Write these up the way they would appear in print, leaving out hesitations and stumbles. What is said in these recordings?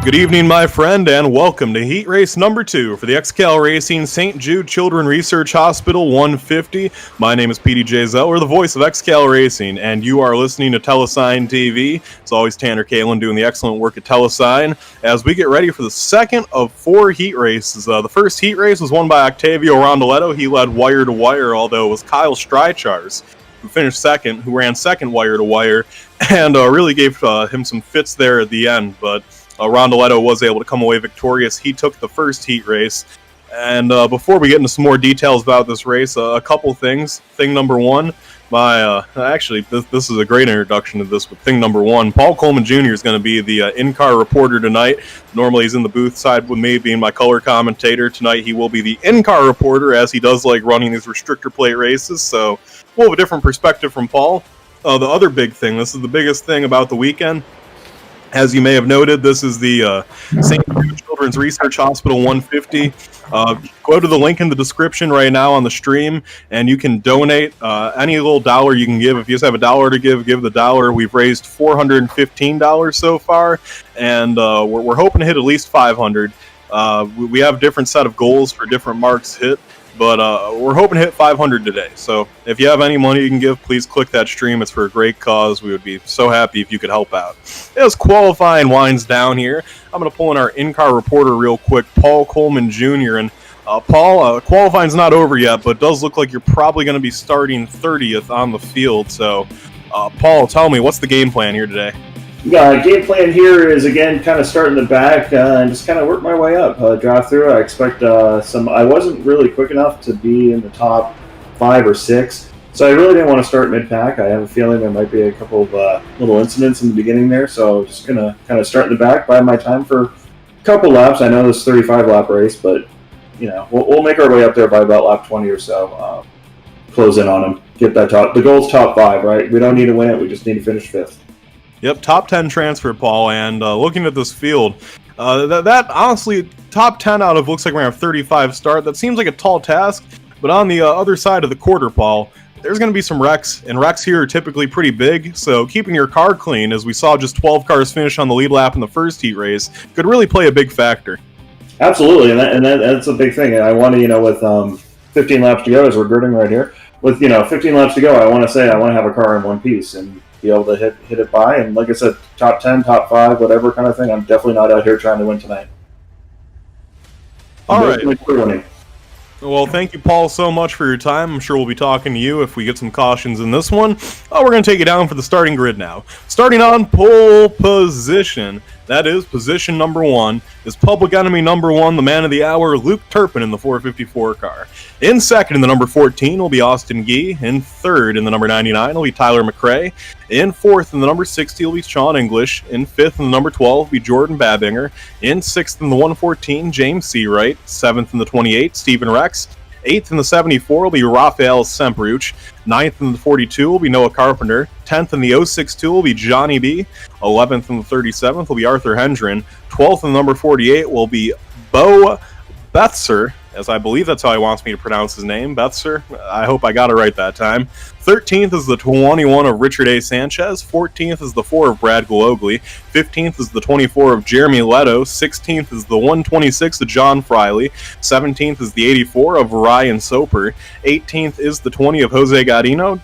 Good evening, my friend, and welcome to Heat Race number 2 for the XCAL Racing St. Jude Children's Research Hospital 150. My name is PDJ Zeller, the voice of XCAL Racing, and you are listening to Telesign TV. It's always Tanner Kalin doing the excellent work at Telesign as we get ready for the second of 4 heat races. The first heat race was won by Octavio Rondoletto. He led wire to wire, although it was Kyle Streichars who finished second, who ran second wire to wire, and really gave him some fits there at the end, but Rondoletto was able to come away victorious. He took the first heat race. And before we get into some more details about this race, a couple things. Thing number one, this is a great introduction to this, but thing number one, Paul Coleman Jr. is going to be the in-car reporter tonight. Normally he's in the booth side with me being my color commentator. Tonight he will be the in-car reporter, as he does like running these restrictor plate races, so we'll have a different perspective from Paul. The other big thing, this is the biggest thing about the weekend. As you may have noted, this is the St. Jude Children's Research Hospital 150. Go to the link in the description right now on the stream, and you can donate any little dollar you can give. If you just have $1 to give the dollar. We've raised $415 so far, and we're hoping to hit at least $500. We have a different set of goals for different marks hit, but we're hoping to hit 500 today. So if you have any money you can give, please click that stream. It's for a great cause. We would be so happy if you could help out. As qualifying winds down here, I'm going to pull in our in-car reporter real quick, Paul Coleman Jr. And Paul, qualifying's not over yet, but it does look like you're probably going to be starting 30th on the field. So, Paul, tell me, what's the game plan here today? Yeah, game plan here is, again, kind of start in the back and just kind of work my way up, drive through. I expect I wasn't really quick enough to be in the top 5 or 6, so I really didn't want to start mid-pack. I have a feeling there might be a couple of little incidents in the beginning there, so just going to kind of start in the back, bide my time for a couple laps. I know this is a 35-lap race, but, you know, we'll make our way up there by about lap 20 or so, close in on them, get that top. The goal's top 5, right? We don't need to win it, we just need to finish 5th. Yep, top 10 transfer, Paul, and looking at this field, that honestly, top 10 out of looks like we're going to have 35 start. That seems like a tall task, but on the other side of the quarter, Paul, there's going to be some wrecks, and wrecks here are typically pretty big, so keeping your car clean, as we saw just 12 cars finish on the lead lap in the first heat race, could really play a big factor. Absolutely, and that's a big thing. I want to, with 15 laps to go, as we're girding right here, with 15 laps to go, I want to have a car in one piece, and be able to hit it by, and like I said, top 10, top 5, whatever kind of thing. I'm definitely not out here trying to win tonight. All right. Well, thank you, Paul, so much for your time. I'm sure we'll be talking to you if we get some cautions in this one. We're going to take you down for the starting grid now. Starting on pole position, that is position number 1, is public enemy number 1, the man of the hour, Luke Turpin in the 454 car. In second, in the number 14, will be Austin Gee. In third, in the number 99, will be Tyler McRae. In fourth, in the number 60, will be Sean English. In fifth, in the number 12, will be Jordan Babinger. In sixth, in the 114, James Seawright. Seventh, in the 28, Stephen Rex. 8th in the 74 will be Rafael Sempruch. 9th in the 42 will be Noah Carpenter. 10th in the 062 will be Johnny B. 11th in the 37th will be Arthur Hendren. 12th in the number 48 will be Bo Bethser, as I believe that's how he wants me to pronounce his name, Bethser. I hope I got it right that time. 13th is the 21 of Richard A. Sanchez. 14th is the 4 of Brad Glogli. 15th is the 24 of Jeremy Leto. 16th is the 126 of John Friley. 17th is the 84 of Ryan Soper. 18th is the 20 of Jose Gaudino.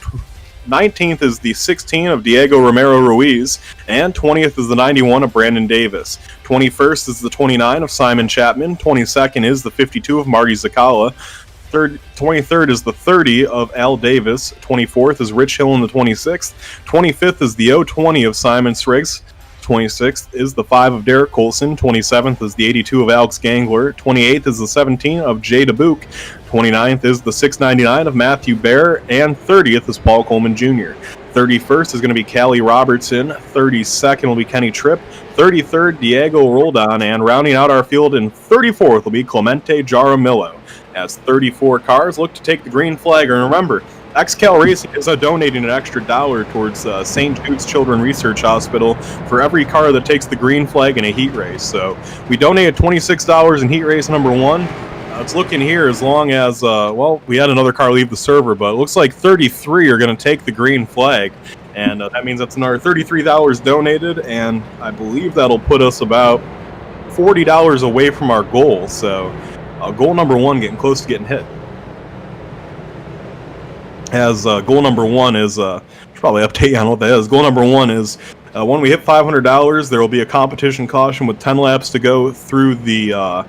19th is the 16 of Diego Romero Ruiz, and 20th is the 91 of Brandon Davis. 21st is the 29 of Simon Chapman. 22nd is the 52 of Marty Zakala. 23rd is the 30 of Al Davis. 24th is Rich Hill in the 26th. 25th is the 020 of Simon Spriggs. 26th is the 5 of Derek Colson. 27th is the 82 of Alex Gangler. 28th is the 17 of Jay DeBuke. 29th is the 699 of Matthew Bear. And 30th is Paul Coleman Jr. 31st is going to be Callie Robertson. 32nd will be Kenny Tripp. 33rd, Diego Roldan. And rounding out our field in 34th will be Clemente Jaramillo. As 34 cars look to take the green flag. And remember, XCAL Racing is donating an extra $1 towards St. Jude's Children's Research Hospital for every car that takes the green flag in a heat race. So we donated $26 in heat race number 1. It's looking here as long as, we had another car leave the server, but it looks like 33 are going to take the green flag. And that means that's another $33 donated, and I believe that'll put us about $40 away from our goal. So goal number 1 getting close to getting hit. As goal number 1 is, should probably update you on what that is. Goal number 1 is when we hit $500, there will be a competition caution with 10 laps to go through the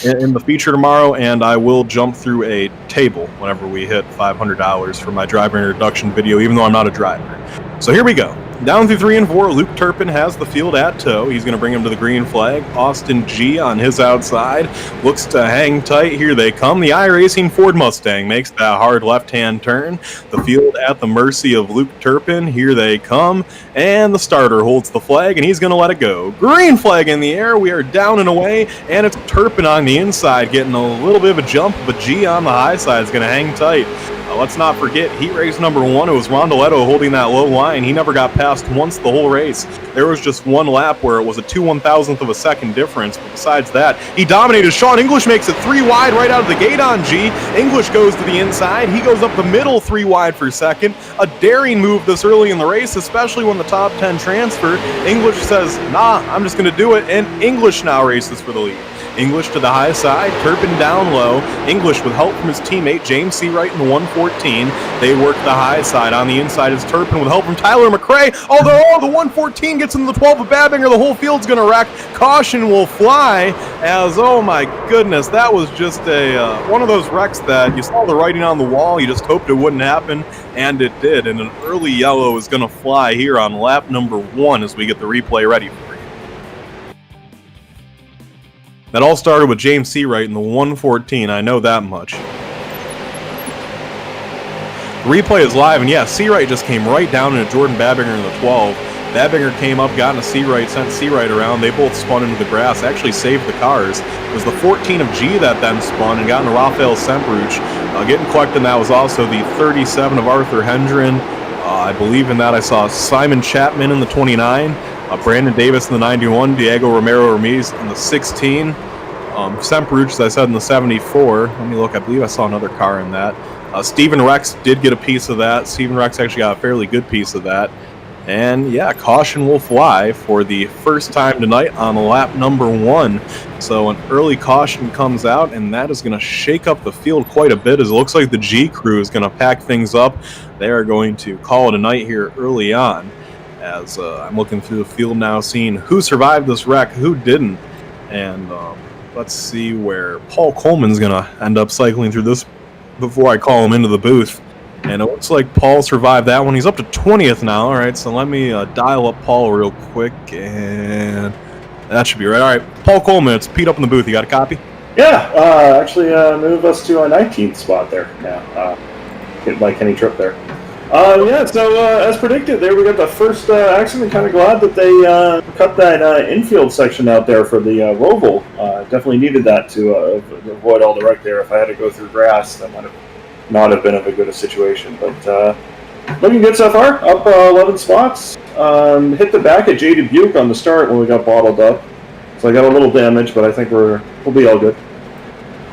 in the feature tomorrow, and I will jump through a table whenever we hit $500 for my driver introduction video, even though I'm not a driver. So here we go. Down through 3 and 4, Luke Turpin has the field at tow. He's going to bring him to the green flag. Austin G on his outside looks to hang tight. Here they come. The iRacing Ford Mustang makes that hard left-hand turn. The field at the mercy of Luke Turpin. Here they come. And the starter holds the flag, and he's going to let it go. Green flag in the air. We are down and away, and it's Turpin on the inside getting a little bit of a jump, but G on the high side is going to hang tight. Let's not forget, heat race number 1, it was Rondoletto holding that low line. He never got past once the whole race. There was just one lap where it was a 2/1000th of a second difference, but besides that, he dominated. Sean English makes it 3 wide right out of the gate on G. English goes to the inside. He goes up the middle 3 wide for second. A daring move this early in the race, especially when the top 10 transfer. English says, nah, I'm just going to do it, and English now races for the lead. English to the high side, Turpin down low. English with help from his teammate James Seawright in the 114. They work the high side. On the inside is Turpin with help from Tyler McRae. Although the 114 gets into the 12 of Babinger, the whole field's going to wreck. Caution will fly as, oh my goodness, that was just a one of those wrecks that you saw the writing on the wall. You just hoped it wouldn't happen, and it did. And an early yellow is going to fly here on lap number 1 as we get the replay ready for you. That all started with James Seawright in the 114, I know that much. The replay is live, and yeah, Seawright just came right down into Jordan Babinger in the 12. Babinger came up, got into Seawright, sent Seawright around. They both spun into the grass, actually saved the cars. It was the 14 of G that then spun and got into Rafael Sempruch. Getting collected, that was also the 37 of Arthur Hendren. I believe in that I saw Simon Chapman in the 29. Brandon Davis in the 91, Diego Romero Ramirez in the 16, Sempruch, as I said, in the 74. Let me look, I believe I saw another car in that. Steven Rex did get a piece of that. Steven Rex actually got a fairly good piece of that. And yeah, caution will fly for the first time tonight on lap number 1. So an early caution comes out, and that is going to shake up the field quite a bit, as it looks like the G crew is going to pack things up. They are going to call it a night here early on. As I'm looking through the field now, seeing who survived this wreck, who didn't. And let's see where Paul Coleman's going to end up cycling through this before I call him into the booth. And it looks like Paul survived that one. He's up to 20th now. All right, so let me dial up Paul real quick, and that should be right. All right, Paul Coleman, it's Pete up in the booth. You got a copy? Yeah, actually move us to our 19th spot there now. Hit by Kenny Tripp there. Yeah, so as predicted, there we got the first accident. Kind of glad that they cut that infield section out there for the Roval. Definitely needed that to avoid all the wreck there. If I had to go through grass, that might have not have been of a good a situation. But looking good so far. Up 11 spots. Hit the back at Jay Dubuque on the start when we got bottled up. So I got a little damage, but I think we'll be all good.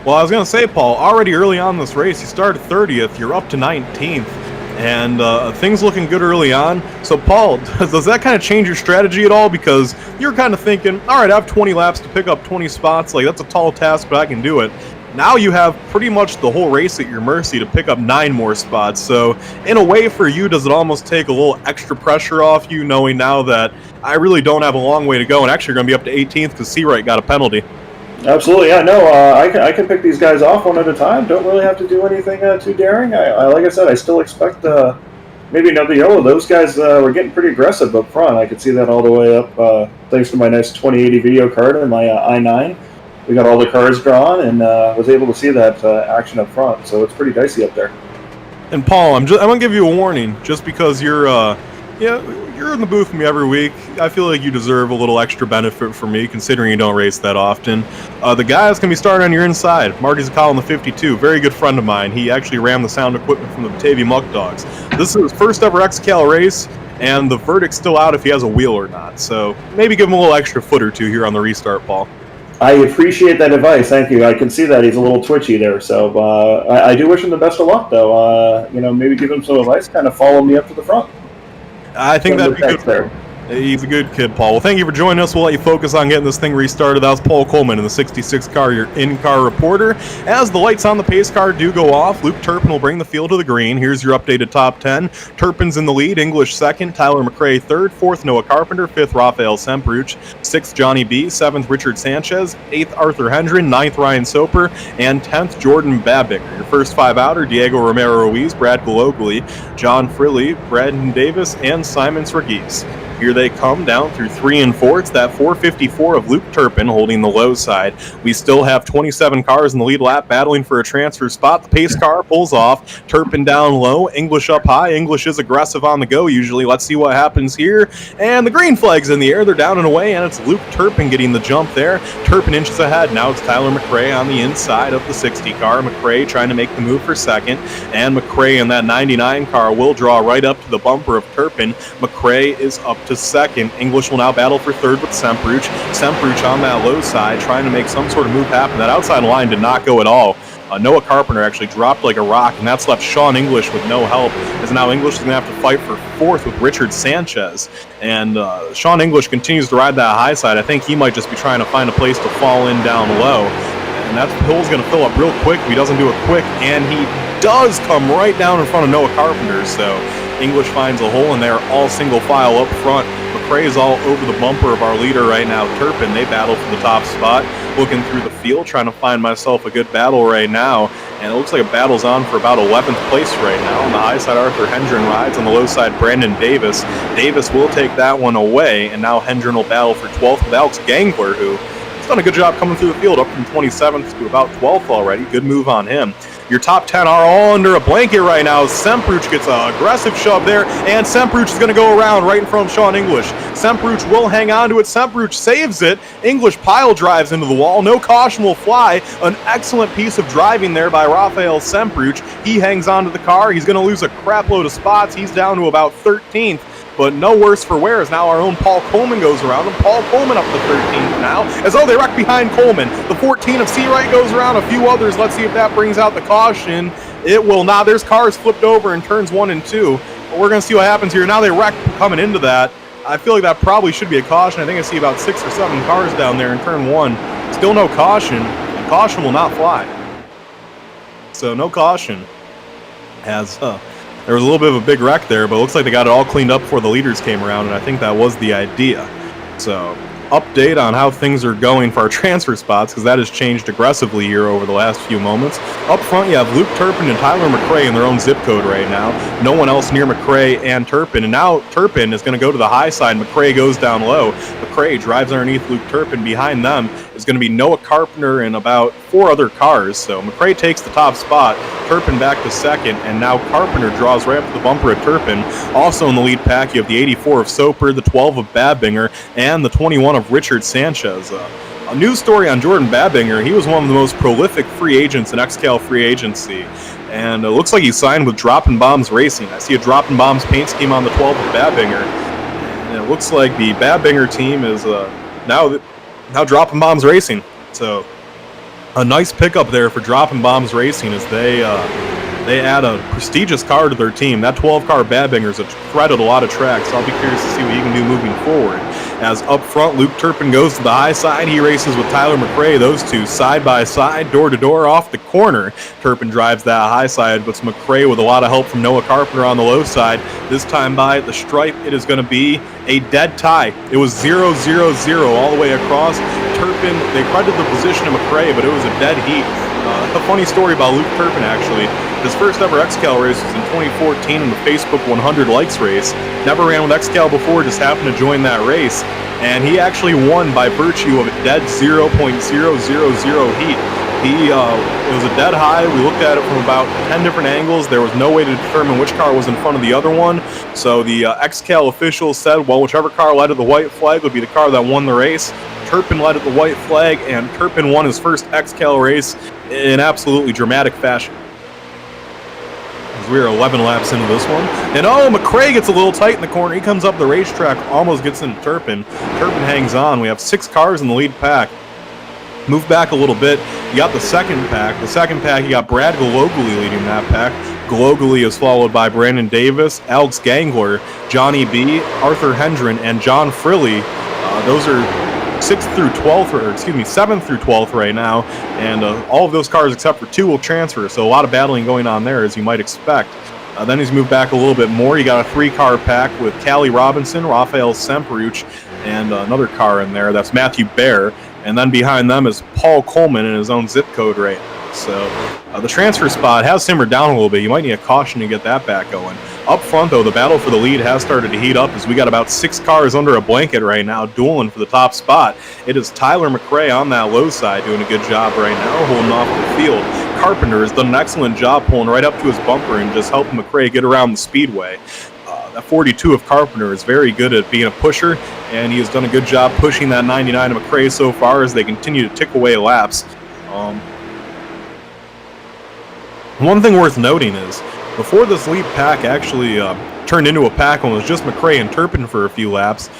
Well, I was going to say, Paul, already early on in this race, you started 30th, you're up to 19th. And things looking good early on. So, Paul, does that kind of change your strategy at all? Because you're kind of thinking, all right, I have 20 laps to pick up 20 spots. Like, that's a tall task, but I can do it. Now you have pretty much the whole race at your mercy to pick up 9 more spots. So, in a way for you, does it almost take a little extra pressure off you, knowing now that I really don't have a long way to go, and actually you're going to be up to 18th because Seawright got a penalty? Absolutely, yeah. No, I can pick these guys off one at a time. Don't really have to do anything too daring. I like I said, I still expect maybe another yellow. Those guys were getting pretty aggressive up front. I could see that all the way up thanks to my nice 2080 video card and my i9. We got all the cars drawn and was able to see that action up front. So it's pretty dicey up there. And Paul, I'm going to give you a warning, just because you're in the booth with me every week. I feel like you deserve a little extra benefit from me, considering you don't race that often. The guy that's going to be starting on your inside, Marty Zakal in the 52, very good friend of mine. He actually ran the sound equipment from the Batavia Muck Dogs. This is his first ever XCAL race, and the verdict's still out if he has a wheel or not. So maybe give him a little extra foot or two here on the restart, Paul. I appreciate that advice. Thank you. I can see that he's a little twitchy there. So I do wish him the best of luck, though. Maybe give him some advice, kind of follow me up to the front. I think that'd be good. There. He's a good kid, Paul. Well, thank you for joining us. We'll let you focus on getting this thing restarted. That was Paul Coleman in the 66 car, your in-car reporter. As the lights on the pace car do go off, Luke Turpin will bring the field to the green. Here's your updated top 10. Turpin's in the lead, English second, Tyler McRae third, fourth Noah Carpenter, fifth Rafael Sempruch, sixth Johnny B, seventh Richard Sanchez, eighth Arthur Hendren, ninth Ryan Soper, and 10th Jordan Babinger. Your first five out are Diego Romero Ruiz, Brad Gologly, John Frilly, Braden Davis, and Simon Sragis. Here they come down through 3 and 4. It's that 454 of Luke Turpin holding the low side. We still have 27 cars in the lead lap battling for a transfer spot. The pace car pulls off. Turpin down low. English up high. English is aggressive on the go usually. Let's see what happens here. And the green flag's in the air. They're down and away, and it's Luke Turpin getting the jump there. Turpin inches ahead. Now it's Tyler McRae on the inside of the 60 car. McRae trying to make the move for second. And McRae in that 99 car will draw right up to the bumper of Turpin. McRae is up to second. English will now battle for third with Sempruch. Sempruch on that low side trying to make some sort of move happen. That outside line did not go at all. Noah Carpenter actually dropped like a rock, and that's left Sean English with no help, as now English is going to have to fight for fourth with Richard Sanchez. And Sean English continues to ride that high side. I think he might just be trying to find a place to fall in down low. And that hill's going to fill up real quick if he doesn't do it quick, and he does come right down in front of Noah Carpenter, so English finds a hole in there, all single file up front. McRae is all over the bumper of our leader right now, Turpin. They battle for the top spot. Looking through the field, trying to find myself a good battle right now. And it looks like a battle's on for about 11th place right now. On the high side, Arthur Hendren rides. On the low side, Brandon Davis. Davis will take that one away, and now Hendren will battle for 12th with Alex Gangler, who has done a good job coming through the field, up from 27th to about 12th already. Good move on him. Your top 10 are all under a blanket right now. Sempruch gets an aggressive shove there, and Sempruch is going to go around right in front of Sean English. Sempruch will hang on to it. Sempruch saves it. English pile drives into the wall. No caution will fly. An excellent piece of driving there by Rafael Sempruch. He hangs on to the car. He's going to lose a crap load of spots. He's down to about 13th. But no worse for wear as now our own Paul Coleman goes around, and Paul Coleman up to 13th now, as they wreck behind Coleman. The 14 of Seawright goes around, a few others. Let's see if that brings out the caution. It will not. There's cars flipped over in turns 1 and 2. But we're going to see what happens here. Now they wreck coming into that. I feel like that probably should be a caution. I think I see about 6 or 7 cars down there in turn 1. Still no caution. Caution will not fly. So no caution. As there was a little bit of a big wreck there, but it looks like they got it all cleaned up before the leaders came around, and I think that was the idea. So, update on how things are going for our transfer spots, because that has changed aggressively here over the last few moments. Up front, you have Luke Turpin and Tyler McRae in their own zip code right now. No one else near McRae and Turpin, and now Turpin is going to go to the high side. McRae goes down low. McRae drives underneath Luke Turpin. Behind them is going to be Noah Carpenter and about 4 other cars. So McRae takes the top spot, Turpin back to second, and now Carpenter draws right up to the bumper of Turpin. Also in the lead pack, you have the 84 of Soper, the 12 of Babinger, and the 21 of Richard Sanchez. A news story on Jordan Babinger. He was one of the most prolific free agents in XCAL free agency, and it looks like he signed with Droppin' Bombs Racing. I see a Droppin' Bombs paint scheme on the 12 of Babinger, and it looks like the Babinger team is now Droppin' Bombs Racing. So a nice pickup there for Droppin' Bombs Racing as they add a prestigious car to their team. That 12-car Babinger is a threat at a lot of tracks, so I'll be curious to see what he can do moving forward. As up front, Luke Turpin goes to the high side. He races with Tyler McRae. Those two side by side, door to door off the corner. Turpin drives that high side, but it's McRae with a lot of help from Noah Carpenter on the low side. This time by the stripe, it is going to be a dead tie. It was 0-0-0 all the way across. Turpin, they credited the position of McRae, but it was a dead heat. A funny story about Luke Turpin, actually. His first ever XCAL race was in 2014 in the Facebook 100 Likes race. Never ran with XCAL before, just happened to join that race. And he actually won by virtue of a dead 0.000 heat. It was a dead high. We looked at it from about 10 different angles. There was no way to determine which car was in front of the other one. So the XCAL officials said, well, whichever car led to the white flag would be the car that won the race. Turpin led at the white flag, and Turpin won his first XCAL race in absolutely dramatic fashion. As we are 11 laps into this one. And McRae gets a little tight in the corner. He comes up the racetrack, almost gets into Turpin. Turpin hangs on. We have 6 cars in the lead pack. Move back a little bit. You got the second pack. The second pack, you got Brad Glogally leading that pack. Glogally is followed by Brandon Davis, Alex Gangler, Johnny B, Arthur Hendren, and John Frilly. Those are 6th through 12th, or excuse me, 7th through 12th right now, and all of those cars except for 2 will transfer, so a lot of battling going on there, as you might expect. Then he's moved back a little bit more. You got a 3-car pack with Callie Robinson, Rafael Semperuch, and another car in there. That's Matthew Baer. And then behind them is Paul Coleman in his own zip code right now. So the transfer spot has simmered down a little bit. You might need a caution to get that back going. Up front, though, the battle for the lead has started to heat up as we got about 6 cars under a blanket right now dueling for the top spot. It is Tyler McRae on that low side doing a good job right now, holding off the field. Carpenter has done an excellent job pulling right up to his bumper and just helping McRae get around the speedway. That 42 of Carpenter is very good at being a pusher, and he has done a good job pushing that 99 of McRae so far as they continue to tick away laps. One thing worth noting is, before this lead pack actually turned into a pack and was just McRae and Turpin for a few laps,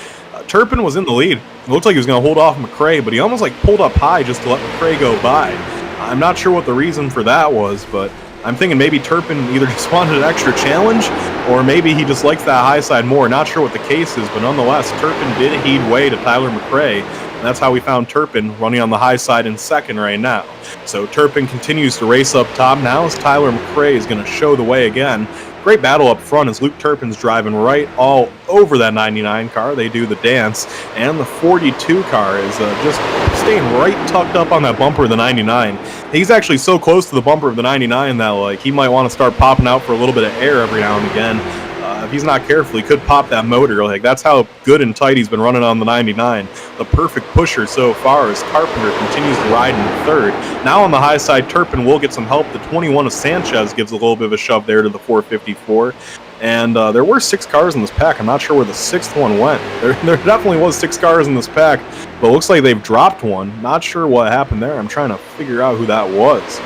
Turpin was in the lead. It looked like he was going to hold off McRae, but he almost pulled up high just to let McRae go by. I'm not sure what the reason for that was, but I'm thinking maybe Turpin either just wanted an extra challenge, or maybe he just likes that high side more. Not sure what the case is, but nonetheless, Turpin did heed way to Tyler McRae, and that's how we found Turpin running on the high side in second right now. So Turpin continues to race up top now as Tyler McRae is going to show the way again. Great battle up front as Luke Turpin's driving right all over that 99 car. They do the dance, and the 42 car is just staying right tucked up on that bumper of the 99. He's actually so close to the bumper of the 99 that he might want to start popping out for a little bit of air every now and again. If he's not careful, he could pop that motor. That's how good and tight he's been running on the 99. The perfect pusher so far as Carpenter continues to ride in third. Now on the high side, Turpin will get some help. The 21 of Sanchez gives a little bit of a shove there to the 454. And there were 6 cars in this pack. I'm not sure where the 6th one went. There definitely was 6 cars in this pack, but it looks like they've dropped one. Not sure what happened there. I'm trying to figure out who that was.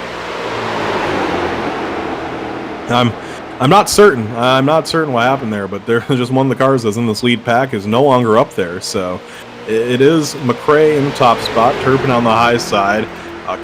I'm not certain. I'm not certain what happened there, but there's just one of the cars that's in this lead pack is no longer up there. So it is McRae in the top spot, Turpin on the high side,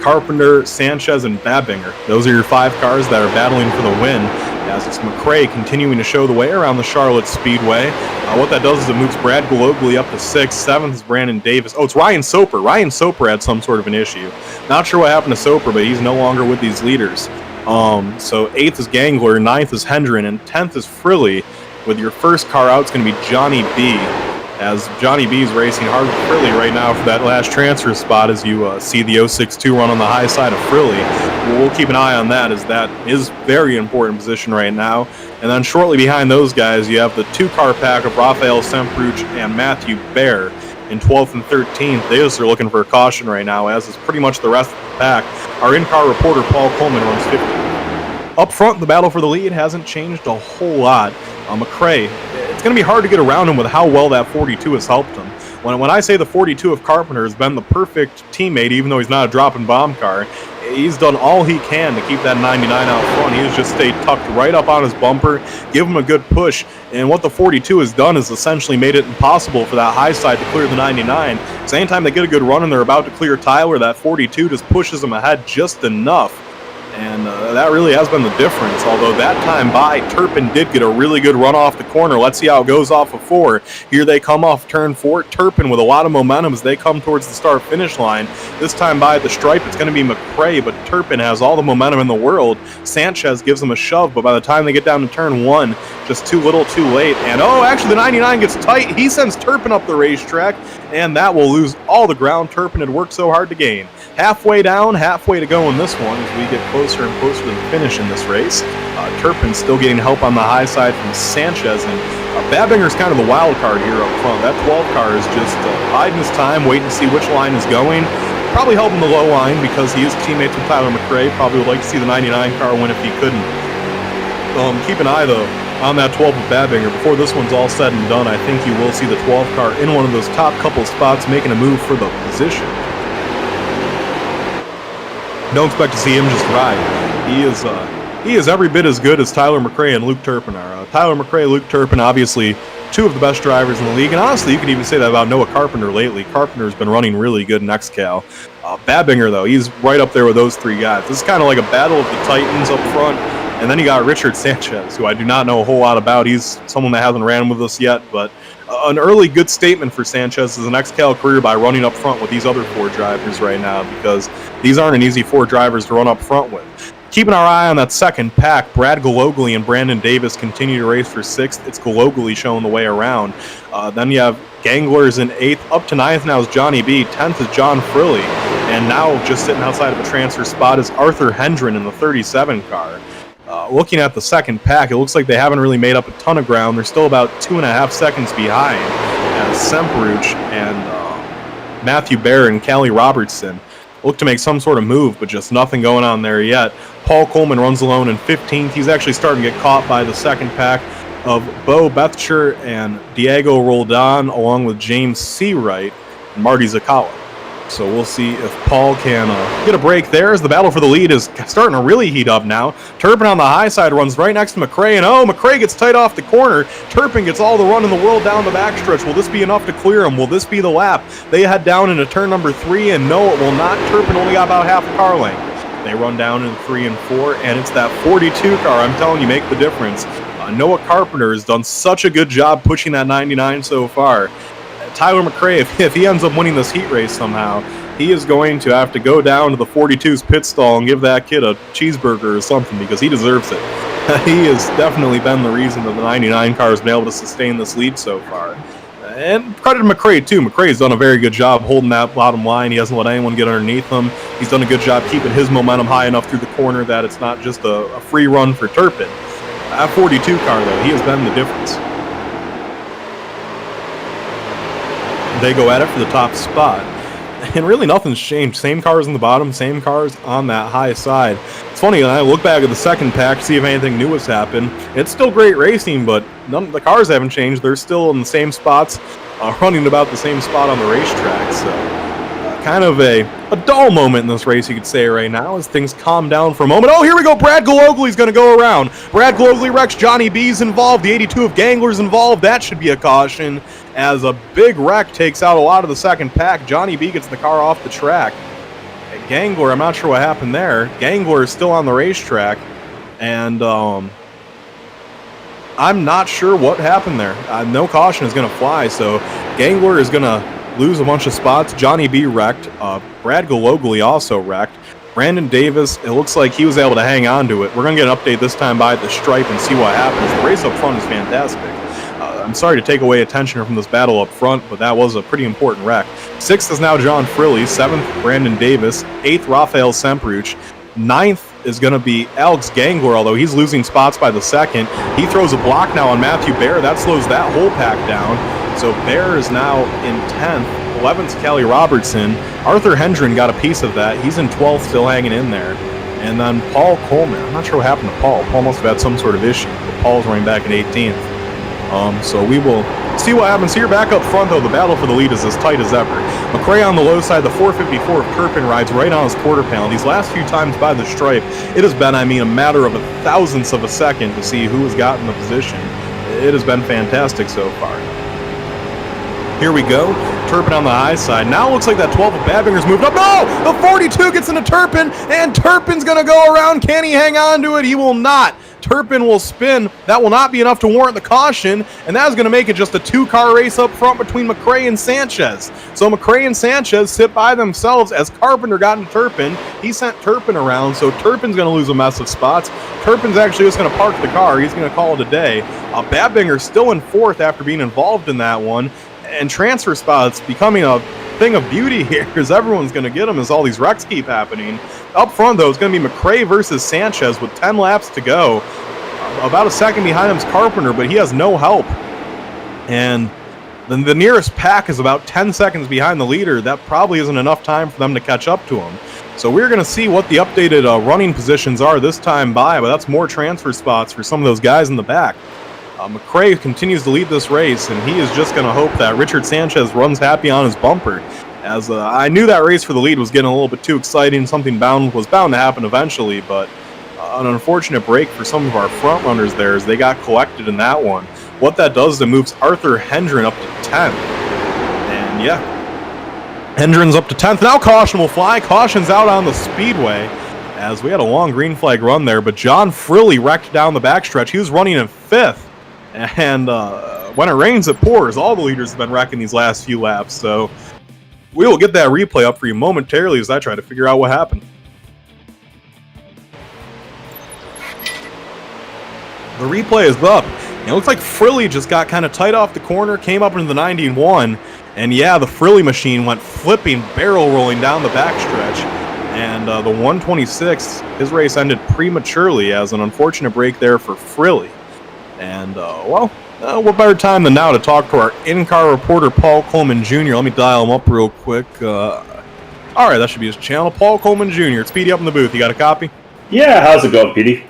Carpenter, Sanchez, and Babinger. Those are your 5 cars that are battling for the win, as it's McRae continuing to show the way around the Charlotte Speedway. What that does is it moves Brad Glogally up to 6th. 7th is Brandon Davis. Oh, it's Ryan Soper. Ryan Soper had some sort of an issue. Not sure what happened to Soper, but he's no longer with these leaders. So 8th is Gangler, 9th is Hendren, and 10th is Frilly. With your first car out, it's going to be Johnny B, as Johnny B is racing hard with Frilly right now for that last transfer spot, as you see the 062 run on the high side of Frilly. We'll keep an eye on that, as that is very important position right now. And then shortly behind those guys, you have the 2-car pack of Rafael Semperuch and Matthew Baer. In 12th and 13th, they just are looking for a caution right now, as is pretty much the rest of the pack. Our in-car reporter, Paul Coleman, runs 50. Up front, the battle for the lead hasn't changed a whole lot. McRae, it's going to be hard to get around him with how well that 42 has helped him. When I say the 42 of Carpenter has been the perfect teammate, even though he's not a drop and bomb car, he's done all he can to keep that 99 out front. He has just stayed tucked right up on his bumper, give him a good push, and what the 42 has done is essentially made it impossible for that high side to clear the 99. So anytime they get a good run and they're about to clear Tyler, that 42 just pushes them ahead just enough. And that really has been the difference. Although that time by, Turpin did get a really good run off the corner. Let's see how it goes off of 4. Here they come off turn 4. Turpin with a lot of momentum as they come towards the start-finish line. This time by the stripe, it's going to be McRae, but Turpin has all the momentum in the world. Sanchez gives him a shove, but by the time they get down to turn 1, just too little too late. And actually the 99 gets tight. He sends Turpin up the racetrack, and that will lose all the ground Turpin had worked so hard to gain. Halfway down, halfway to go in this one as we get closer and closer to the finish in this race. Turpin still getting help on the high side from Sanchez, and Babinger's kind of the wild card here up front. That 12 car is just biding his time, waiting to see which line is going. Probably helping the low line because he is teammates with Tyler McRae. Probably would like to see the 99 car win if he couldn't. Keep an eye, though, on that 12 of Babinger. Before this one's all said and done, I think you will see the 12 car in one of those top couple spots making a move for the position. Don't expect to see him just ride. He is every bit as good as Tyler McRae and Luke Turpin are. Tyler McRae, Luke Turpin, obviously two of the best drivers in the league. And honestly, you could even say that about Noah Carpenter lately. Carpenter's been running really good in XCAL. Babinger, though, he's right up there with those three guys. This is kind of like a battle of the Titans up front. And then you got Richard Sanchez, who I do not know a whole lot about. He's someone that hasn't ran with us yet, but an early good statement for Sanchez is an XCAL career by running up front with these other four drivers right now, because these aren't an easy four drivers to run up front with. Keeping our eye on that second pack, Brad Galogly and Brandon Davis continue to race for 6th. It's Galogly showing the way around. Then you have Ganglers in 8th. Up to 9th now is Johnny B. 10th is John Frilly. And now just sitting outside of a transfer spot is Arthur Hendren in the 37 car. Looking at the second pack, it looks like they haven't really made up a ton of ground. They're still about 2.5 seconds behind as Semperuch and Matthew Baer and Callie Robertson look to make some sort of move, but just nothing going on there yet. Paul Coleman runs alone in 15th. He's actually starting to get caught by the second pack of Bo Bethcher and Diego Roldan, along with James Seawright and Marty Zakala. So we'll see if Paul can get a break there, as the battle for the lead is starting to really heat up now. Turpin on the high side runs right next to McRae, and McRae gets tight off the corner. Turpin gets all the run in the world down the backstretch. Will this be enough to clear him? Will this be the lap? They head down into turn number 3, and no, it will not. Turpin only got about half a car length. They run down in 3 and 4, and it's that 42 car, I'm telling you, make the difference. Noah Carpenter has done such a good job pushing that 99 so far. Tyler McRae, if he ends up winning this heat race somehow, he is going to have to go down to the 42's pit stall and give that kid a cheeseburger or something, because he deserves it. He has definitely been the reason that the 99 car has been able to sustain this lead so far. And credit to McRae, too. McRae's done a very good job holding that bottom line. He hasn't let anyone get underneath him. He's done a good job keeping his momentum high enough through the corner that it's not just a free run for Turpin. That 42 car, though, he has been the difference. They go at it for the top spot. And really nothing's changed. Same cars on the bottom, same cars on that high side. It's funny, when I look back at the second pack to see if anything new has happened. It's still great racing, but the cars haven't changed. They're still in the same spots, running about the same spot on the racetrack. So kind of a dull moment in this race, you could say, right now, as things calm down for a moment. Oh, here we go. Brad Galogly's going to go around. Brad Galogly wrecks. Johnny B's involved. The 82 of Gangler's involved. That should be a caution, as a big wreck takes out a lot of the second pack. Johnny B gets the car off the track. Gangler, I'm not sure what happened there. Gangler is still on the racetrack, and I'm not sure what happened there. No caution is going to fly, so Gangler is going to lose a bunch of spots. Johnny B wrecked. Brad Galogly also wrecked. Brandon Davis, it looks like he was able to hang on to it. We're going to get an update this time by the stripe and see what happens. The race up front is fantastic. I'm sorry to take away attention from this battle up front, but that was a pretty important wreck. 6th is now John Frilly. 7th, Brandon Davis. 8th, Rafael Semperuch. 9th is going to be Alex Gangler, although he's losing spots by the second. He throws a block now on Matthew Baer. That slows that whole pack down. So Baer is now in 10th. 11th is Callie Robertson. Arthur Hendren got a piece of that. He's in 12th, still hanging in there. And then Paul Coleman. I'm not sure what happened to Paul. Paul must have had some sort of issue. But Paul's running back in 18th. So we will see what happens here. Back up front, though, the battle for the lead is as tight as ever. McRae on the low side, the 454 of Turpin rides right on his quarter panel. These last few times by the stripe, it has been, a matter of a thousandth of a second to see who has gotten the position. It has been fantastic so far. Here we go. Turpin on the high side. Now it looks like that 12 of Babinger's moved up. No! The 42 gets into Turpin, and Turpin's going to go around. Can he hang on to it? He will not. Turpin will spin. That will not be enough to warrant the caution, and that is going to make it just a 2-car race up front between McRae and Sanchez. So McRae and Sanchez sit by themselves as Carpenter got into Turpin. He sent Turpin around, so Turpin's going to lose a mess of spots. Turpin's actually just going to park the car. He's going to call it a day. Babinger still in 4th after being involved in that one, and transfer spots becoming a thing of beauty here, because everyone's going to get them as all these wrecks keep happening. Up front, though, it's going to be McRae versus Sanchez with 10 laps to go. About a second behind him is Carpenter, but he has no help. And then the nearest pack is about 10 seconds behind the leader. That probably isn't enough time for them to catch up to him. So we're going to see what the updated running positions are this time by, but that's more transfer spots for some of those guys in the back. McRae continues to lead this race, and he is just going to hope that Richard Sanchez runs happy on his bumper. As I knew that race for the lead was getting a little bit too exciting. Something was bound to happen eventually, but an unfortunate break for some of our front runners there as they got collected in that one. What that does is it moves Arthur Hendren up to 10th. And yeah, Hendren's up to 10th. Now caution will fly. Caution's out on the speedway, as we had a long green flag run there, but John Frilly wrecked down the backstretch. He was running in 5th. And when it rains, it pours. All the leaders have been wrecking these last few laps, so we will get that replay up for you momentarily as I try to figure out what happened. The replay is up. It looks like Frilly just got kind of tight off the corner, came up into the 91, and yeah, the Frilly machine went flipping, barrel rolling down the backstretch. And the 126, his race ended prematurely as an unfortunate break there for Frilly. And, what better time than now to talk to our in-car reporter, Paul Coleman Jr. Let me dial him up real quick. All right, that should be his channel. Paul Coleman Jr. It's Petey up in the booth. You got a copy? Yeah, how's it going, Petey?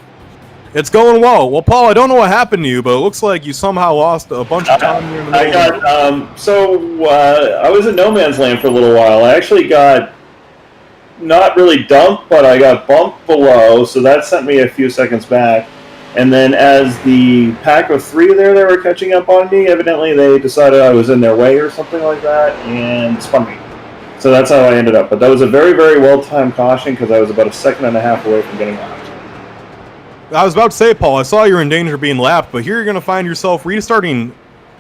It's going well. Well, Paul, I don't know what happened to you, but it looks like you somehow lost a bunch of time here in the middle. I was in no man's land for a little while. I actually got not really dumped, but I got bumped below, so that sent me a few seconds back. And then as the pack of 3 there that were catching up on me, evidently they decided I was in their way or something like that and spun me. So that's how I ended up. But that was a very, very well-timed caution because I was about a second and a half away from getting lapped. I was about to say, Paul, I saw you were in danger of being lapped, but here you're going to find yourself restarting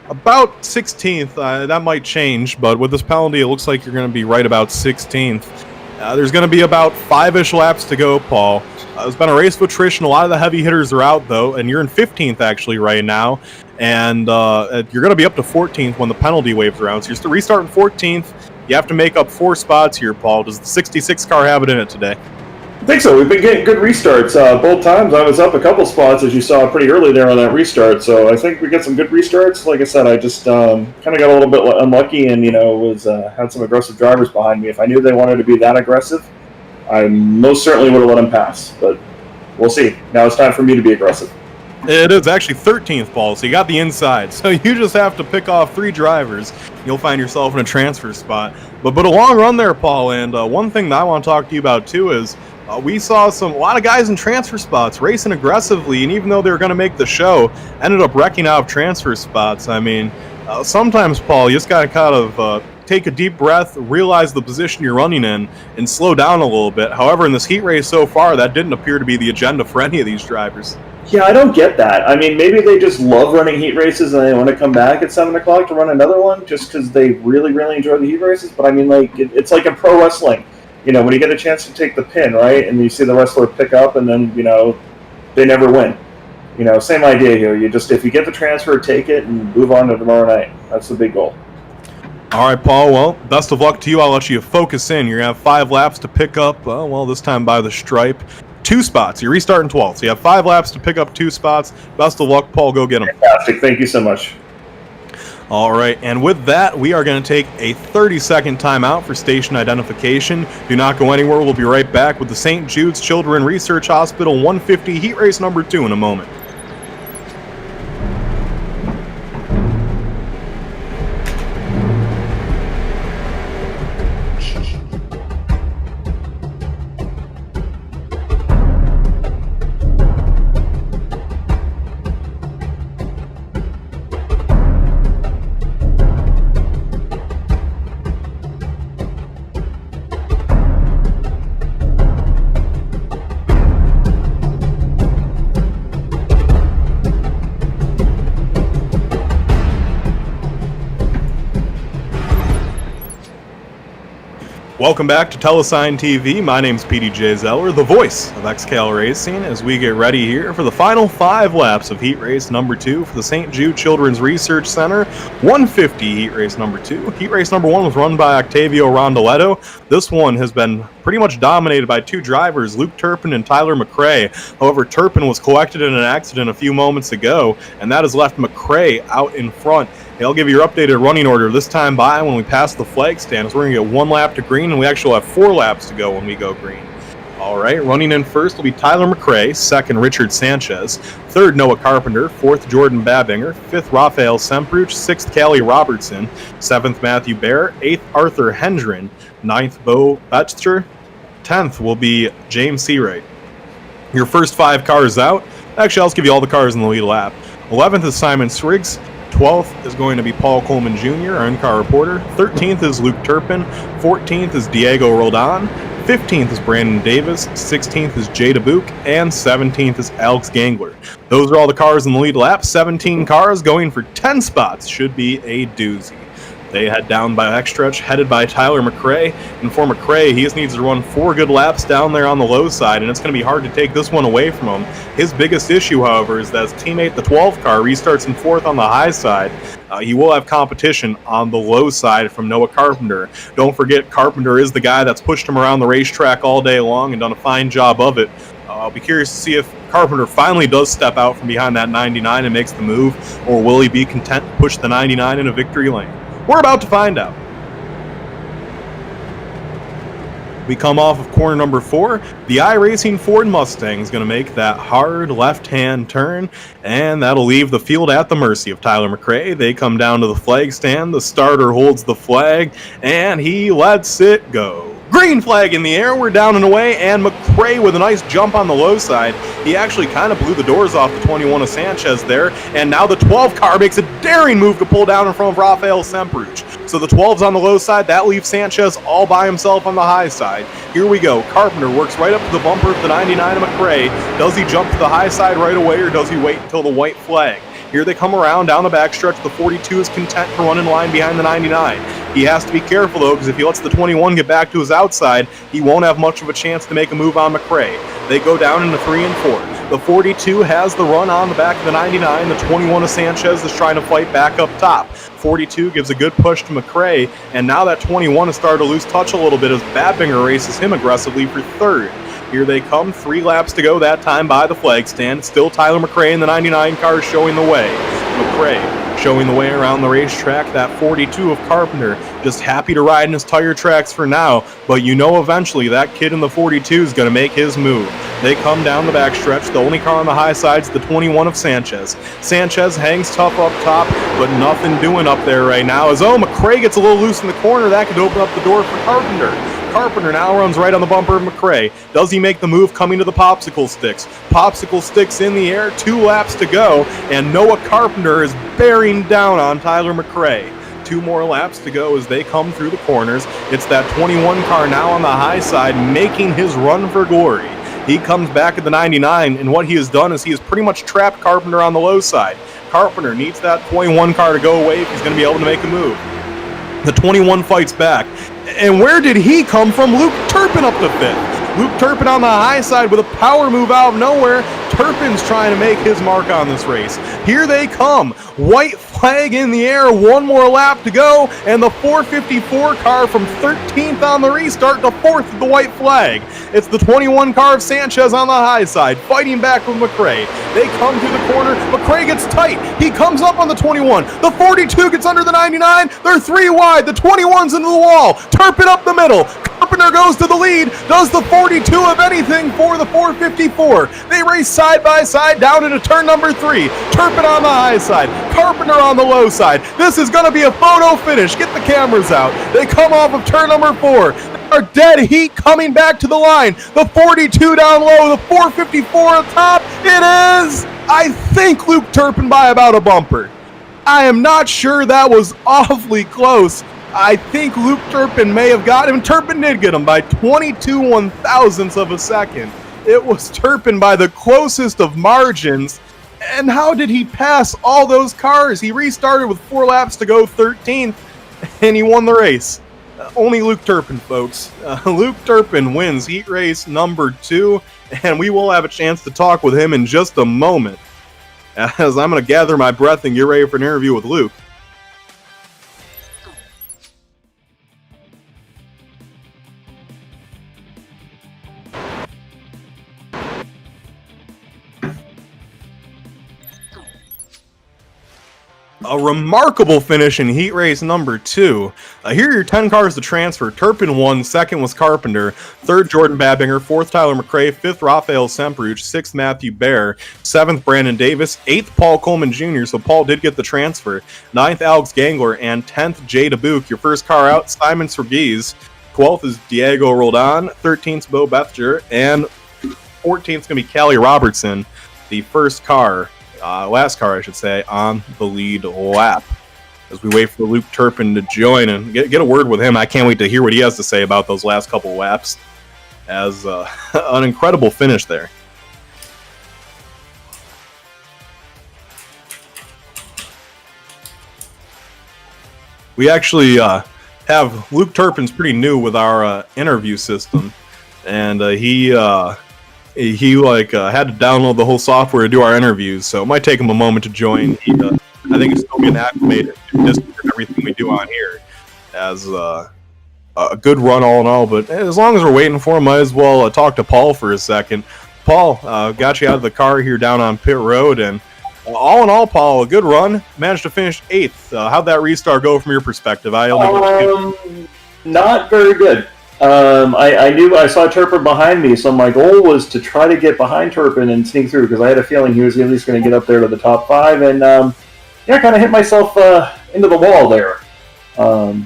about 16th. That might change, but with this penalty, it looks like you're going to be right about 16th. There's going to be about 5-ish laps to go, Paul. It's been a race of attrition. A lot of the heavy hitters are out, though, and you're in 15th, actually, right now. And you're going to be up to 14th when the penalty waves around. So you're still restarting 14th. You have to make up 4 spots here, Paul. Does the 66 car have it in it today? I think so. We've been getting good restarts. Both times I was up a couple spots, as you saw pretty early there on that restart. So I think we get some good restarts. Like I said, I just kind of got a little bit unlucky and, had some aggressive drivers behind me. If I knew they wanted to be that aggressive, I most certainly would have let them pass. But we'll see. Now it's time for me to be aggressive. It is actually 13th, Paul, so you got the inside. So you just have to pick off 3 drivers. You'll find yourself in a transfer spot. But a long run there, Paul, and one thing that I want to talk to you about, too, is we saw a lot of guys in transfer spots racing aggressively, and even though they were going to make the show, ended up wrecking out of transfer spots. I mean, sometimes, Paul, you just got to kind of take a deep breath, realize the position you're running in, and slow down a little bit. However, in this heat race so far, that didn't appear to be the agenda for any of these drivers. Yeah, I don't get that. I mean, maybe they just love running heat races and they want to come back at 7 o'clock to run another one just because they really, really enjoy the heat races. But I mean, it's like in pro wrestling. When you get a chance to take the pin, right, and you see the wrestler pick up and then, they never win. Same idea here. If you get the transfer, take it and move on to tomorrow night. That's the big goal. All right, Paul. Well, best of luck to you. I'll let you focus in. You're going to have 5 laps to pick up, this time by the stripe. 2 spots. You're restarting 12th. So you have 5 laps to pick up 2 spots. Best of luck, Paul. Go get them. Fantastic. Thank you so much. All right, and with that, we are going to take a 30-second timeout for station identification. Do not go anywhere. We'll be right back with the St. Jude's Children's Research Hospital 150 heat race number 2 in a moment. Welcome back to Telesign TV. My name's PDJ Zeller, the voice of XCAL Racing, as we get ready here for the final 5 laps of heat race number 2 for the St. Jude Children's Research Center 150 heat race number 2. Heat race number 1 was run by Octavio Rondoletto. This one has been pretty much dominated by 2 drivers, Luke Turpin and Tyler McRae. However, Turpin was collected in an accident a few moments ago, and that has left McRae out in front. I'll give you your updated running order this time by when we pass the flag stand. So we're going to get 1 lap to green, and we actually have 4 laps to go when we go green. All right, running in first will be Tyler McRae, second Richard Sanchez, third Noah Carpenter, fourth Jordan Babinger, fifth Rafael Sempruch, sixth Callie Robertson, seventh Matthew Bear, eighth Arthur Hendren, ninth Bo Betcher, 10th will be James Seawright. Your first 5 cars out. Actually, I'll just give you all the cars in the lead lap. 11th is Simon Spriggs. 12th is going to be Paul Coleman Jr., our in-car reporter. 13th is Luke Turpin. 14th is Diego Roldan. 15th is Brandon Davis. 16th is Jay DeBuke. And 17th is Alex Gangler. Those are all the cars in the lead lap. 17 cars going for 10 spots. Should be a doozy. They head down by backstretch, headed by Tyler McRae. And for McRae, he just needs to run 4 good laps down there on the low side, and it's going to be hard to take this one away from him. His biggest issue, however, is that his teammate, the 12 car, restarts in 4th on the high side. He will have competition on the low side from Noah Carpenter. Don't forget, Carpenter is the guy that's pushed him around the racetrack all day long and done a fine job of it. I'll be curious to see if Carpenter finally does step out from behind that 99 and makes the move, or will he be content to push the 99 into victory lane? We're about to find out. We come off of corner number 4. The iRacing Ford Mustang is going to make that hard left-hand turn, and that'll leave the field at the mercy of Tyler McRae. They come down to the flag stand. The starter holds the flag, and he lets it go. Green flag in the air, we're down and away, and McRae with a nice jump on the low side. He actually kind of blew the doors off the 21 of Sanchez there, and now the 12 car makes a daring move to pull down in front of Rafael Semperuch. So the 12's on the low side, that leaves Sanchez all by himself on the high side. Here we go, Carpenter works right up to the bumper of the 99 of McRae. Does he jump to the high side right away, or does he wait until the white flag? Here they come around down the backstretch. The 42 is content to run in line behind the 99. He has to be careful, though, because if he lets the 21 get back to his outside, he won't have much of a chance to make a move on McRae. They go down into 3 and 4. The 42 has the run on the back of the 99. The 21 of Sanchez is trying to fight back up top. 42 gives a good push to McRae, and now that 21 has started to lose touch a little bit as Babinger races him aggressively for 3rd. Here they come, 3 laps to go that time by the flag stand. Still Tyler McRae in the 99 car showing the way. McRae showing the way around the racetrack. That 42 of Carpenter just happy to ride in his tire tracks for now, but you know eventually that kid in the 42 is going to make his move. They come down the backstretch. The only car on the high side is the 21 of Sanchez. Sanchez hangs tough up top, but nothing doing up there right now. As McRae gets a little loose in the corner, that could open up the door for Carpenter. Carpenter now runs right on the bumper of McRae. Does he make the move coming to the popsicle sticks? Popsicle sticks in the air, 2 laps to go, and Noah Carpenter is bearing down on Tyler McRae. 2 more laps to go as they come through the corners. It's that 21 car now on the high side making his run for glory. He comes back at the 99, and what he has done is he has pretty much trapped Carpenter on the low side. Carpenter needs that 21 car to go away if he's going to be able to make a move. The 21 fights back. And where did he come from? Luke Turpin up to 5th. Luke Turpin on the high side with a power move out of nowhere. Turpin's trying to make his mark on this race. Here they come. White flag in the air. 1 more lap to go. And the 454 car from 13th on the restart to 4th with the white flag. It's the 21 car of Sanchez on the high side, fighting back with McRae. They come to the corner. McRae gets tight. He comes up on the 21. The 42 gets under the 99. They're 3 wide. The 21's into the wall. Turpin up the middle. Carpenter goes to the lead. Does the 42 of anything for the 454? They race side by side down into turn number 3. Turpin on the high side. Carpenter on the low side. This is going to be a photo finish. Get the cameras out. They come off of turn number 4. Are dead heat coming back to the line. The 42 down low, the 454 on top. It is, I think, Luke Turpin by about a bumper. I am not sure. That was awfully close. I think Luke Turpin may have got him. Turpin did get him by 22 1/1000ths of a second. It was Turpin by the closest of margins. And how did he pass all those cars? He restarted with 4 laps to go 13th, and he won the race. Only Luke Turpin, folks. Luke Turpin wins heat race number 2, and we will have a chance to talk with him in just a moment, as I'm going to gather my breath and get ready for an interview with Luke. A remarkable finish in heat race number 2. Here are your 10 cars to transfer. Turpin won, 2nd was Carpenter, 3rd Jordan Babinger, 4th Tyler McRae, 5th Rafael Semperuch, 6th Matthew Baer, 7th Brandon Davis, 8th Paul Coleman Jr., so Paul did get the transfer, 9th Alex Gangler, and 10th Jay DeBuke. Your first car out, Simon Sergis. 12th is Diego Roldan, 13th is Bo Bethger, and 14th is going to be Callie Robertson, the first car last car, I should say, on the lead lap. As we wait for Luke Turpin to join and get a word with him. I can't wait to hear what he has to say about those last couple laps. As an incredible finish there. We actually have Luke Turpin's pretty new with our interview system, and he had to download the whole software to do our interviews, so it might take him a moment to join. I think it's still getting acclimated to everything we do on here, as a good run all in all. But as long as we're waiting for him, might as well talk to Paul for a second. Paul, got you out of the car here down on pit road, and all in all, Paul, a good run. Managed to finish 8th. How'd that restart go from your perspective? Not very good. I knew I saw Turpin behind me, so my goal was to try to get behind Turpin and sneak through, because I had a feeling he was at least going to get up there to the top 5, and I kind of hit myself into the wall there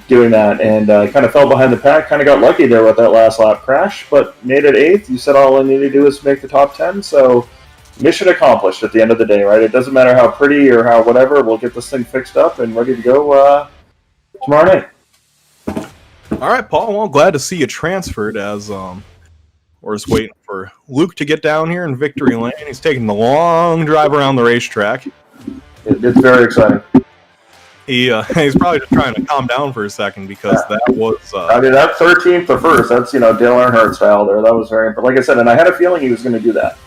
doing that, and kind of fell behind the pack. Kind of got lucky there with that last lap crash, but made it 8th. You said all I needed to do is make the top 10, so mission accomplished at the end of the day, right? It doesn't matter how pretty or how whatever, we'll get this thing fixed up and ready to go tomorrow night. All right, Paul, well, glad to see you transferred, as we're just waiting for Luke to get down here in victory lane. He's taking the long drive around the racetrack. It's very exciting. He's probably just trying to calm down for a second, because that was... that 13th to first, that's, Dale Earnhardt style there. That was very... But like I said, and I had a feeling he was going to do that.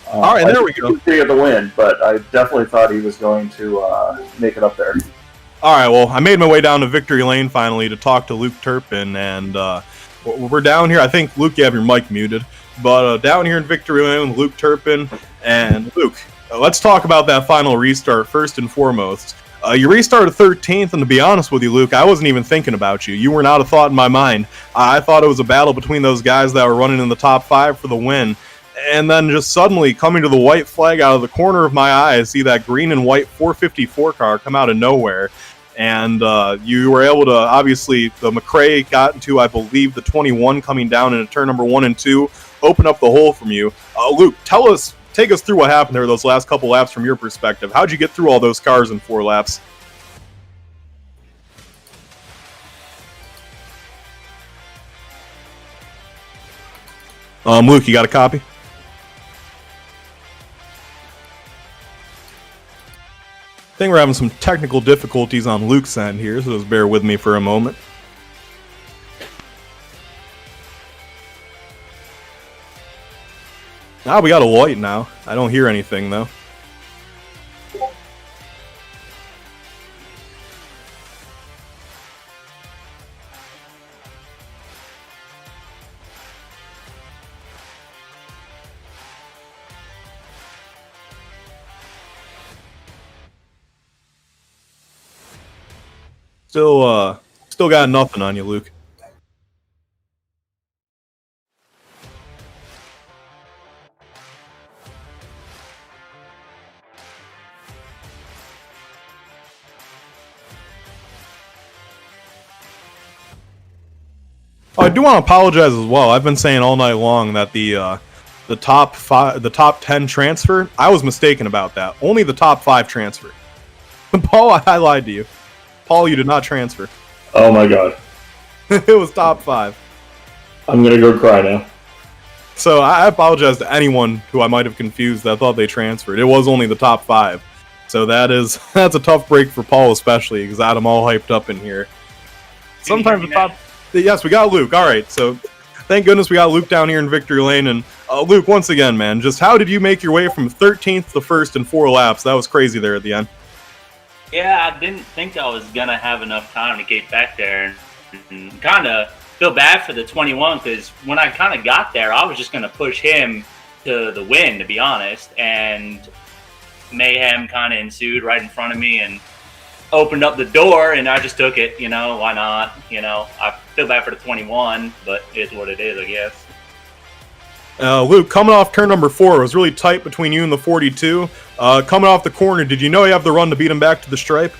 All right, there we go. He had the win, but I definitely thought he was going to make it up there. All right, well, I made my way down to victory lane finally to talk to Luke Turpin, and we're down here. I think, Luke, you have your mic muted, but down here in victory lane with Luke Turpin. And Luke, let's talk about that final restart first and foremost. You restarted 13th, and to be honest with you, Luke, I wasn't even thinking about you. You were not a thought in my mind. I thought it was a battle between those guys that were running in the top 5 for the win. And then just suddenly coming to the white flag out of the corner of my eye, I see that green and white 454 car come out of nowhere. And you were able to, obviously, the McRae got into, I believe, the 21 coming down into turn number 1 and 2, open up the hole from you. Luke, take us through what happened there those last couple laps from your perspective. How'd you get through all those cars in 4 laps? Luke, you got a copy? I think we're having some technical difficulties on Luke's end here, so just bear with me for a moment. Ah, we got a light now. I don't hear anything, though. Still got nothing on you, Luke. Oh, I do want to apologize as well. I've been saying all night long that the top 10 transfer, I was mistaken about that. Only the top 5 transfer. Paul, I lied to you. Paul, you did not transfer. Oh my god. It was top 5. I'm gonna go cry now. So I apologize to anyone who I might have confused that thought they transferred. It was only the top 5. So that's a tough break for Paul especially, because I had him all hyped up in here. Sometimes the top... Yes, we got Luke. All right, so thank goodness we got Luke down here in victory lane. And Luke, once again, man, just how did you make your way from 13th to 1st in 4 laps? That was crazy there at the end. Yeah, I didn't think I was going to have enough time to get back there, and kind of feel bad for the 21, because when I kind of got there, I was just going to push him to the win, to be honest, and mayhem kind of ensued right in front of me and opened up the door, and I just took it, why not? I feel bad for the 21, but it's what it is, I guess. Luke, coming off turn number 4, it was really tight between you and the 42. Coming off the corner, did you know you have the run to beat him back to the stripe?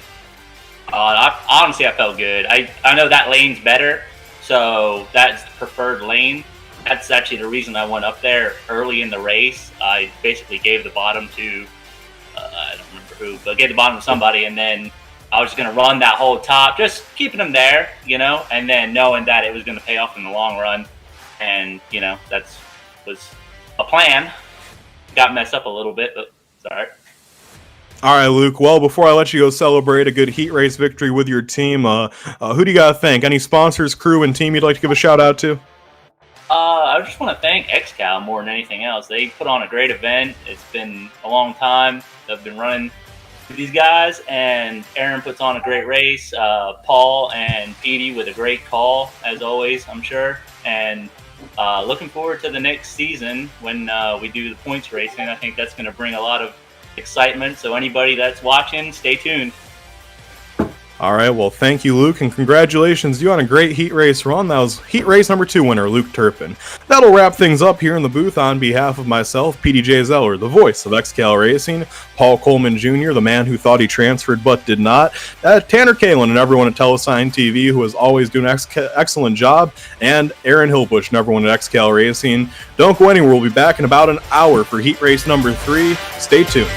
Honestly, I felt good. I know that lane's better, so that's the preferred lane. That's actually the reason I went up there early in the race. I basically gave the bottom to who, but get the bottom of somebody, and then I was just going to run that whole top, just keeping them there, and then knowing that it was going to pay off in the long run. And, that was a plan. Got messed up a little bit, but it's all right. All right, Luke. Well, before I let you go celebrate a good heat race victory with your team, who do you got to thank? Any sponsors, crew, and team you'd like to give a shout out to? I just want to thank XCAL more than anything else. They put on a great event. It's been a long time. I've been running with these guys, and Aaron puts on a great race. Paul and Petey with a great call, as always, I'm sure. And looking forward to the next season when we do the points racing. I think that's going to bring a lot of excitement. So anybody that's watching, stay tuned. All right, well, thank you, Luke, and congratulations you on a great heat race run. That was heat race number 2 winner, Luke Turpin. That'll wrap things up here in the booth. On behalf of myself, PDJ Zeller, the voice of XCAL Racing, Paul Coleman Jr., the man who thought he transferred but did not, Tanner Kalin and everyone at Telesign TV, who is always doing an excellent job, and Aaron Hillbush and everyone at XCAL Racing. Don't go anywhere. We'll be back in about an hour for heat race number 3. Stay tuned.